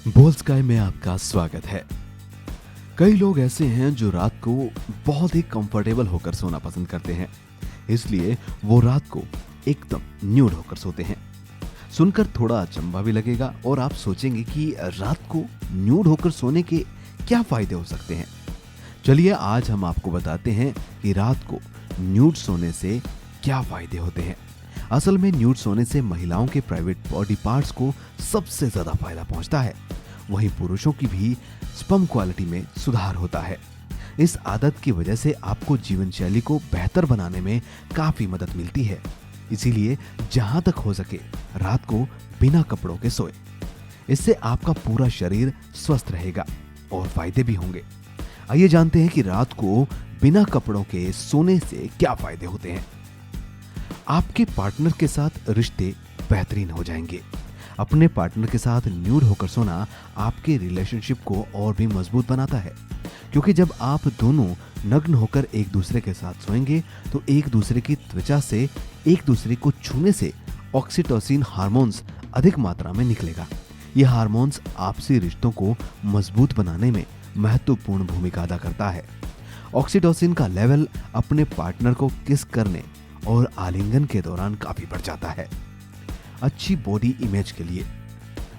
बोल स्काई में आपका स्वागत है। कई लोग ऐसे हैं जो रात को बहुत ही कंफर्टेबल होकर सोना पसंद करते हैं, इसलिए वो रात को एकदम न्यूड होकर सोते हैं। सुनकर थोड़ा अचंभा भी लगेगा और आप सोचेंगे कि रात को न्यूड होकर सोने के क्या फायदे हो सकते हैं। चलिए आज हम आपको बताते हैं कि रात को न्यूड सोने से क्या फायदे होते हैं। असल में न्यूड सोने से महिलाओं के प्राइवेट बॉडी पार्ट्स को सबसे ज्यादा फायदा पहुंचता है। वहीं पुरुषों की भी स्पर्म क्वालिटी में सुधार होता है। इस आदत की वजह से आपको जीवन शैली को बेहतर बनाने में काफी मदद मिलती है। इसीलिए जहां तक हो सके रात को बिना कपड़ों के सोए। इससे आपका पूरा शरीर स्वस्थ रहेगा और फायदे भी होंगे। आइए जानते हैं कि रात को बिना कपड़ों के सोने से क्या फायदे होते हैं। आपके पार्टनर के साथ रिश्ते बेहतरीन हो जाएंगे। अपने पार्टनर के साथ न्यूड होकर सोना आपके रिलेशनशिप को और भी मजबूत बनाता है, क्योंकि जब आप दोनों नग्न होकर एक दूसरे के साथ सोएंगे तो एक दूसरे की त्वचा से एक दूसरे को छूने से ऑक्सीटोसिन हार्मोन्स अधिक मात्रा में निकलेगा। यह हार्मोन्स आपसी रिश्तों को मजबूत बनाने में महत्वपूर्ण भूमिका अदा करता है। ऑक्सीटोसिन का लेवल अपने पार्टनर को किस करने और आलिंगन के दौरान काफी बढ़ जाता है। अच्छी बॉडी इमेज के लिए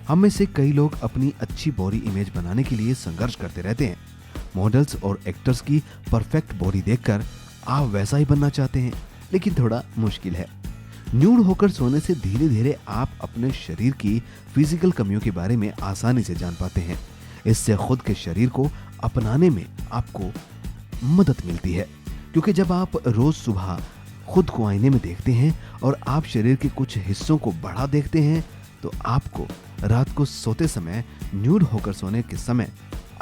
हम में से कई लोग अपनी अच्छी बॉडी इमेज बनाने के लिए संघर्ष करते रहते हैं। मॉडल्स और एक्टर्स की परफेक्ट बॉडी देखकर आप वैसा ही बनना चाहते हैं, लेकिन थोड़ा मुश्किल है। न्यूड होकर सोने से धीरे धीरे आप अपने शरीर की फिजिकल कमियों के बारे में आसानी से जान पाते हैं। इससे खुद के शरीर को अपनाने में आपको मदद मिलती है, क्योंकि जब आप रोज सुबह खुद को आईने में देखते हैं और आप शरीर के कुछ हिस्सों को बड़ा देखते हैं तो आपको रात को सोते समय न्यूड होकर सोने के समय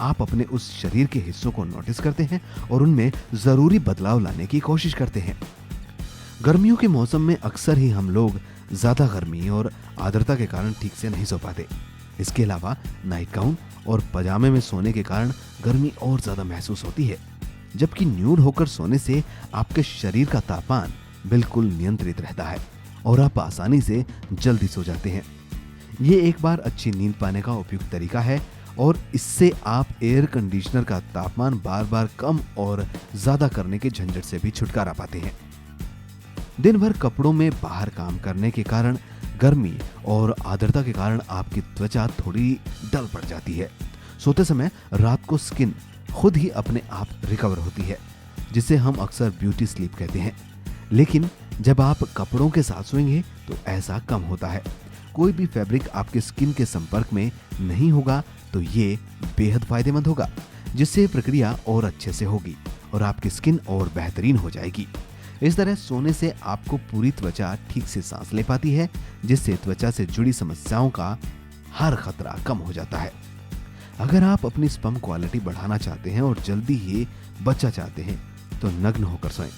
आप अपने उस शरीर के हिस्सों को नोटिस करते हैं और उनमें जरूरी बदलाव लाने की कोशिश करते हैं। गर्मियों के मौसम में अक्सर ही हम लोग ज्यादा गर्मी और आर्द्रता के कारण ठीक से नहीं सो पाते। इसके अलावा नाइट गाउन और पजामे में सोने के कारण गर्मी और ज्यादा महसूस होती है, जबकि न्यूड होकर सोने से आपके शरीर का तापमान बिल्कुल नियंत्रित रहता है और आप आसानी से जल्दी सो जाते हैं। ये एक बार अच्छी नींद पाने का उपयुक्त तरीका है और इससे आप एयर कंडीशनर का तापमान बार बार कम और ज्यादा करने के झंझट से भी छुटकारा पाते हैं। दिन भर कपड़ों में बाहर काम करने के कारण गर्मी और आर्द्रता के कारण आपकी त्वचा थोड़ी डल पड़ जाती है। सोते समय रात को स्किन खुद ही अपने आप रिकवर होती है, जिसे हम अक्सर ब्यूटी स्लीप कहते हैं। लेकिन जब आप कपड़ों के साथ सोएंगे तो ऐसा कम होता है। कोई भी फैब्रिक आपके स्किन के संपर्क में नहीं होगा तो ये बेहद फायदेमंद होगा, जिससे प्रक्रिया और अच्छे से होगी और आपकी स्किन और बेहतरीन हो जाएगी। इस तरह सोने से आपको पूरी त्वचा ठीक से सांस ले पाती है, जिससे त्वचा से जुड़ी समस्याओं का हर खतरा कम हो जाता है। अगर आप अपनी स्पर्म क्वालिटी बढ़ाना चाहते हैं और जल्दी ही बच्चा चाहते हैं तो नग्न होकर सोएं।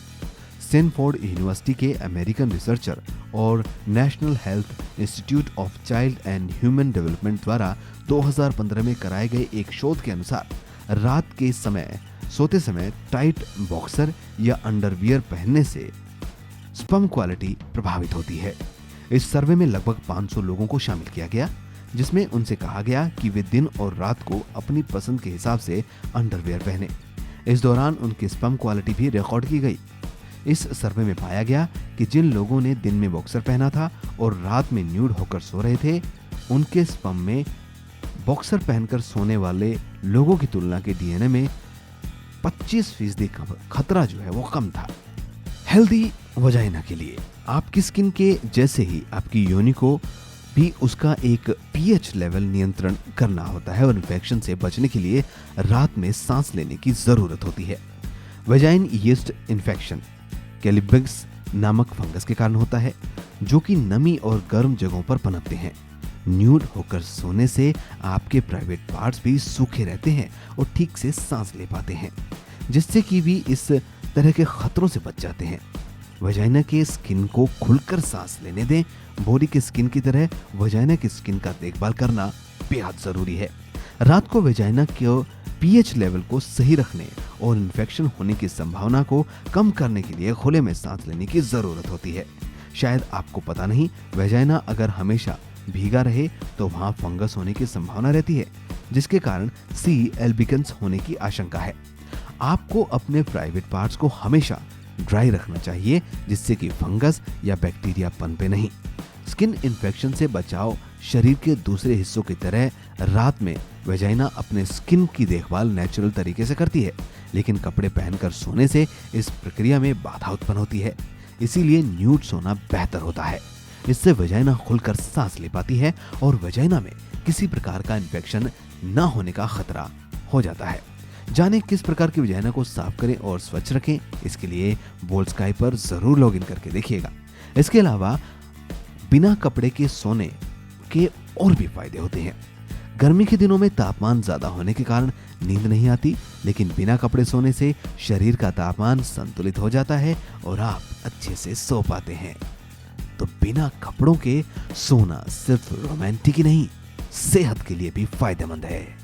स्टैनफोर्ड यूनिवर्सिटी के अमेरिकन रिसर्चर और national health institute of child and human development द्वारा 2015 में कराए गए एक शोध के अनुसार रात के समय सोते समय टाइट बॉक्सर या अंडरवियर पहनने से स्पर्म क्वालिटी प्रभावित होती है। इस सर्वे में लगभग 500 लोगों को शामिल किया गया, जिसमें उनसे कहा गया कि वे दिन और रात को अपनी पसंद के हिसाब से अंडरवियर पहने। इस दौरान उनकी स्पर्म क्वालिटी भी रिकॉर्ड की गई। इस सर्वे में पाया गया कि जिन लोगों ने दिन में बॉक्सर पहना था और रात में न्यूड होकर सो रहे थे, उनके स्पर्म में बॉक्सर पहनकर सोने वाले लोगों की तुलना के डीएनए में 25% खतरा जो है वो कम था। हेल्दी वजाइना के लिए आपकी स्किन के जैसे ही आपकी योनि को भी उसका एक पीएच लेवल नियंत्रण करना होता है और इन्फेक्शन से बचने के लिए रात में सांस लेने की जरूरत होती है। वेजाइन यीस्ट इन्फेक्शन कैलिबेक्स नामक फंगस के कारण होता है, जो कि नमी और गर्म जगहों पर पनपते हैं। न्यूड होकर सोने से आपके प्राइवेट पार्ट्स भी सूखे रहते हैं और ठीक से सांस ले पाते हैं, जिससे कि भी इस तरह के खतरों से बच जाते हैं। वजाइना के स्किन को खुलकर सांस लेने दें। बॉडी के स्किन की तरह वजाइना की स्किन का देखभाल करना बेहद जरूरी है। रात को वजाइना के पीएच लेवल को सही रखने और इन्फेक्शन होने की संभावना को कम करने के लिए खुले में सांस लेने की जरूरत होती है। शायद आपको पता नहीं, वजाइना अगर हमेशा भीगा रहे तो वहां फंगस होने की संभावना रहती है, जिसके कारण सी एल्बिकन्स होने की आशंका है। आपको अपने प्राइवेट पार्ट्स को हमेशा ड्राई रखना चाहिए, जिससे कि फंगस या बैक्टीरिया पनपे नहीं। स्किन इन्फेक्शन से बचाव शरीर के दूसरे हिस्सों की तरह रात में वेजाइना अपने स्किन की देखभाल नेचुरल तरीके से करती है, लेकिन कपड़े पहनकर सोने से इस प्रक्रिया में बाधा उत्पन्न होती है। इसीलिए न्यूड सोना बेहतर होता है। इससे वेजाइना खुलकर सांस ले पाती है और वेजाइना में किसी प्रकार का इन्फेक्शन न होने का खतरा हो जाता है। जाने किस प्रकार की वेजाइना को साफ करें और स्वच्छ रखें, इसके लिए बोल्ड स्काई पर जरूर लॉगिन करके देखिएगा। इसके अलावा बिना कपड़े के सोने के और भी फायदे होते हैं। गर्मी के दिनों में तापमान ज्यादा होने के कारण नींद नहीं आती, लेकिन बिना कपड़े सोने से शरीर का तापमान संतुलित हो जाता है और आप अच्छे से सो पाते हैं। तो बिना कपड़ों के सोना सिर्फ रोमांटिक ही नहीं, सेहत के लिए भी फायदेमंद है।